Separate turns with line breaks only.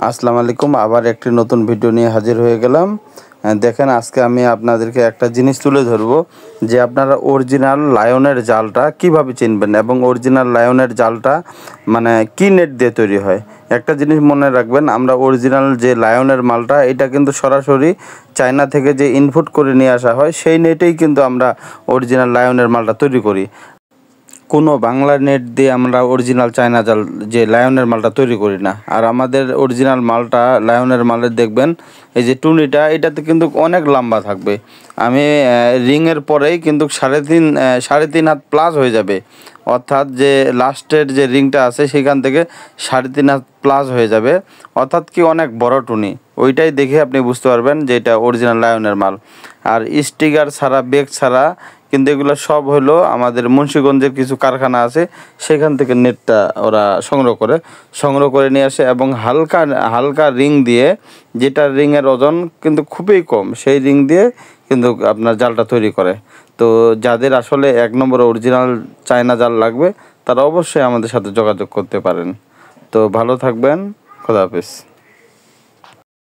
আসসালামু আলাইকুম। আবার একটি নতুন ভিডিও নিয়ে হাজির হয়ে গেলাম। দেখেন, আজকে আমি আপনাদেরকে একটা জিনিস তুলে ধরবো যে আপনারা অরিজিনাল লায়নের জালটা কিভাবে চিনবেন এবং অরিজিনাল লায়নের জালটা মানে কি নেট দিয়ে তৈরি হয়। একটা জিনিস মনে রাখবেন, আমরা অরিজিনাল যে লায়নের মালটা এটা কিন্তু সরাসরি চায়না থেকে যে ইনপুট করে নিয়ে আসা হয় সেই নেটেই কিন্তু আমরা অরিজিনাল লায়নের মালটা তৈরি করি। কোনো বাংলা নেট দিয়ে আমরা অরিজিনাল চায়না জাল যে লায়নের মালটা তৈরি করি না। আর আমাদের অরিজিনাল মালটা লায়নের মালের দেখবেন এই যে টুনিটা, এটাতে কিন্তু অনেক লম্বা থাকবে। আমি রিংয়ের পরেই কিন্তু সাড়ে তিন হাত প্লাস হয়ে যাবে, অর্থাৎ যে লাস্টের যে রিংটা আছে সেখান থেকে 3.5 হাত প্লাস হয়ে যাবে, অর্থাৎ কি অনেক বড় টুনি। ওইটাই দেখে আপনি বুঝতে পারবেন যে এটা অরিজিনাল লায়নের মাল। আর স্টিকার ছাড়া, বেগ ছাড়া কিন্তু এগুলো সব হলো আমাদের মুন্সিগঞ্জের কিছু কারখানা আছে, সেখান থেকে নেটটা ওরা সংগ্রহ করে নিয়ে আসে এবং হালকা হালকা রিং দিয়ে, যেটা রিংয়ের ওজন কিন্তু খুবই কম, সেই রিং দিয়ে কিন্তু আপনার জালটা তৈরি করে। তো যাদের আসলে 1 নম্বর অরিজিনাল চায়না জাল লাগবে তারা অবশ্যই আমাদের সাথে যোগাযোগ করতে পারেন। তো ভালো থাকবেন, খোদা হাফেজ।